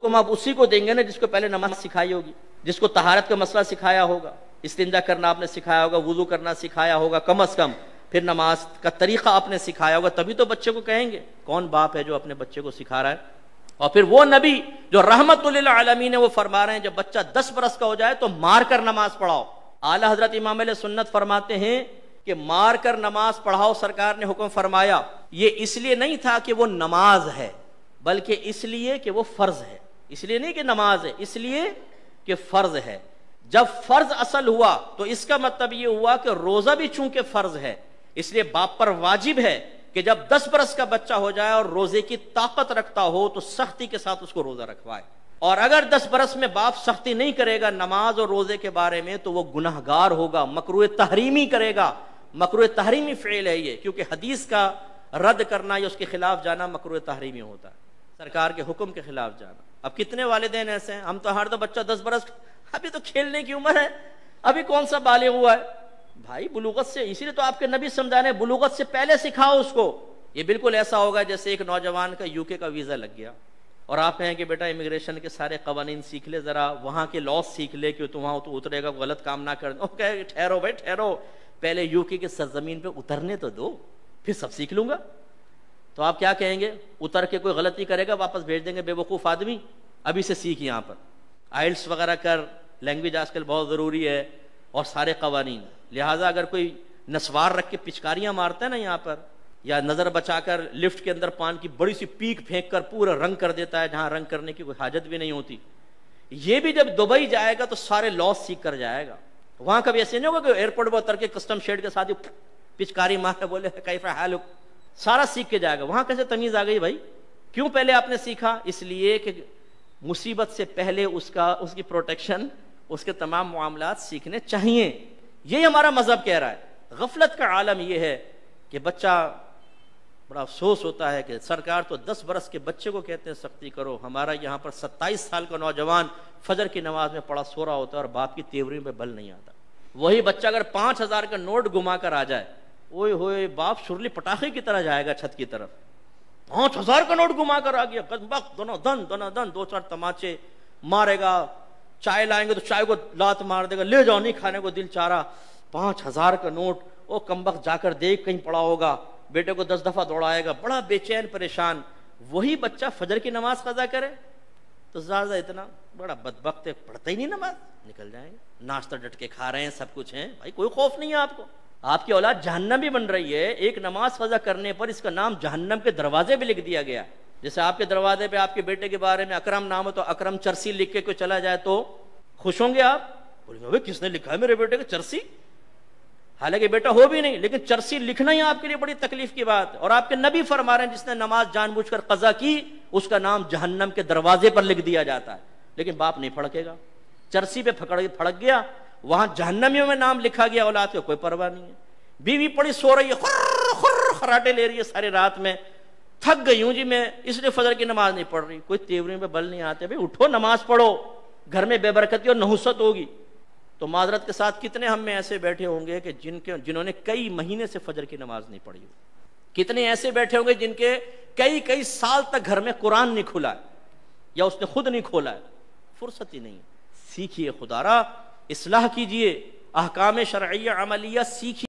حکم آپ اسی کو دیں گے نا جس کو پہلے نماز سکھائی ہوگی، جس کو طہارت کا مسئلہ سکھایا ہوگا، استنجا کرنا آپ نے سکھایا ہوگا، وضو کرنا سکھایا ہوگا کم از کم، پھر نماز کا طریقہ آپ نے سکھایا ہوگا، تبھی تو بچے کو کہیں گے۔ کون باپ ہے جو اپنے بچے کو سکھا رہا ہے؟ اور پھر وہ نبی جو رحمت للعالمین ہے وہ فرما رہے ہیں جب بچہ 10 برس کا ہو جائے تو مار کر نماز پڑھاؤ۔ اعلی حضرت امام علیہ سنت فرماتے ہیں کہ مار کر نماز پڑھاؤ، سرکار نے حکم فرمایا، یہ اس لیے نہیں تھا کہ وہ نماز ہے، بلکہ اس لیے کہ وہ فرض ہے۔ اس لیے نہیں کہ نماز ہے، اس لیے کہ فرض ہے۔ جب فرض اصل ہوا تو اس کا مطلب یہ ہوا کہ روزہ بھی چونکہ فرض ہے، اس لیے باپ پر واجب ہے کہ جب 10 برس کا بچہ ہو جائے اور روزے کی طاقت رکھتا ہو تو سختی کے ساتھ اس کو روزہ رکھوائے، اور اگر 10 برس میں باپ سختی نہیں کرے گا نماز اور روزے کے بارے میں تو وہ گناہگار ہوگا، مکروہ تحریمی کرے گا۔ مکروہ تحریمی فعل ہے یہ، کیونکہ حدیث کا رد کرنا یا اس کے خلاف جانا مکروہ تحریمی ہوتا ہے، سرکار کے حکم کے خلاف جانا۔ اب کتنے والدین ایسے ہیں، ہم تو ہر دو بچہ 10 برس، ابھی تو کھیلنے کی عمر ہے، ابھی کون سا بالغ ہوا ہے؟ بھائی بلوغت سے، اسی لیے تو آپ کے نبی سمجھانے بلوغت سے پہلے سکھاؤ اس کو۔ یہ بالکل ایسا ہوگا جیسے ایک نوجوان کا UK کا ویزا لگ گیا اور آپ کہیں کہ بیٹا امیگریشن کے سارے قوانین سیکھ لے، ذرا وہاں کے لاس سیکھ لے کہ تو وہاں تو اترے گا، غلط کام نہ کر۔ کہ ٹھہرو بھائی ٹھہرو، پہلے UK کی سرزمین پہ اترنے تو دو، پھر سب سیکھ لوں گا۔ تو آپ کیا کہیں گے؟ اتر کے کوئی غلطی کرے گا واپس بھیج دیں گے، بے وقوف آدمی، ابھی سے سیکھ یہاں پر آئلٹس وغیرہ کر، لینگویج آج کل بہت ضروری ہے، اور سارے قوانین۔ لہٰذا اگر کوئی نسوار رکھ کے پچکاریاں مارتا ہے نا یہاں پر، یا نظر بچا کر لفٹ کے اندر پان کی بڑی سی پیک پھینک کر پورا رنگ کر دیتا ہے جہاں رنگ کرنے کی کوئی حاجت بھی نہیں ہوتی، یہ بھی جب دبئی جائے گا تو سارے لاس سیکھ کر جائے گا۔ وہاں کبھی ایسے نہیں ہوگا کہ ایئرپورٹ پر اتر کے کسٹم شیڈ کے ساتھ پچکاری مارے بولے کیف حالک، سارا سیکھ کے جائے گا۔ وہاں کیسے تمیز آ گئی بھائی؟ کیوں پہلے آپ نے سیکھا؟ اس لیے کہ مصیبت سے پہلے اس کی پروٹیکشن، اس کے تمام معاملات سیکھنے چاہیے۔ یہی ہمارا مذہب کہہ رہا ہے۔ غفلت کا عالم یہ ہے کہ بچہ، بڑا افسوس ہوتا ہے کہ سرکار تو 10 برس کے بچے کو کہتے ہیں سختی کرو، ہمارا یہاں پر 27 سال کا نوجوان فجر کی نماز میں پڑا سو رہا ہوتا ہے اور باپ کی تیوری میں بل نہیں آتا۔ وہی بچہ اگر 5000 کا نوٹ گما کر آ جائے، اوئے ہوئے باپ شرلی پٹاخے کی طرح جائے گا چھت کی طرف۔ 5000 کا نوٹ گما کر آ گیا، دونوں دن 2-4 تماچے مارے گا، چائے لائیں گے تو چائے کو لات مار دے گا، لے جاؤ نہیں کھانے کو دل چاہ رہا۔ 5000 کا نوٹ، وہ کمبخت جا کر دیکھ کہیں پڑا ہوگا، بیٹے کو 10 دفعہ دوڑائے گا، بڑا بے چین پریشان۔ وہی بچہ فجر کی نماز قضا کرے تو زیادہ اتنا بڑا بدبخت ہے، پڑھتا ہی نہیں نماز، نکل جائیں گے۔ ناشتہ ڈٹ کے کھا رہے ہیں، سب کچھ ہیں، بھائی کوئی خوف نہیں ہے آپ کو؟ آپ کی اولاد جہنم بھی بن رہی ہے، ایک نماز قضا کرنے پر اس کا نام جہنم کے دروازے بھی لکھ دیا گیا۔ جیسے آپ کے دروازے پہ آپ کے بیٹے کے بارے میں اکرم نام ہو تو اکرم چرسی لکھ کے کوئی چلا جائے تو خوش ہوں گے آپ؟ بولیں گے بھائی کس نے لکھا ہے میرے بیٹے کو چرسی؟ حالانکہ بیٹا ہو بھی نہیں، لیکن چرسی لکھنا ہی آپ کے لیے بڑی تکلیف کی بات ہے۔ اور آپ کے نبی فرما رہے ہیں جس نے نماز جان بوجھ کر قضا کی اس کا نام جہنم کے دروازے پر لکھ دیا جاتا ہے، لیکن باپ نہیں پھڑکے گا۔ چرسی پہ پھڑک گیا، وہاں جہنمیوں میں نام لکھا گیا، اولاد کو کوئی پرواہ نہیں ہے۔ بیوی پڑی سو رہی ہے، خراٹے لے رہی ہے ساری رات میں، تھک گئی ہوں جی میں، اس لیے فجر کی نماز نہیں پڑھ رہی، کوئی تیوری میں بل نہیں آتے، بھائی اٹھو نماز پڑھو، گھر میں بے برکتی اور نحوست ہوگی۔ تو معذرت کے ساتھ کتنے ہم میں ایسے بیٹھے ہوں گے کہ جنہوں نے کئی مہینے سے فجر کی نماز نہیں پڑھی ہو؟ کتنے ایسے بیٹھے ہوں گے جن کے کئی سال تک گھر میں قرآن نہیں کھلا ہے، یا اس نے خود نہیں کھولا ہے؟ فرصت ہی نہیں۔ سیکھیے خدا را، اصلاح کیجئے، احکام شرعیہ عملیہ سیکھیے۔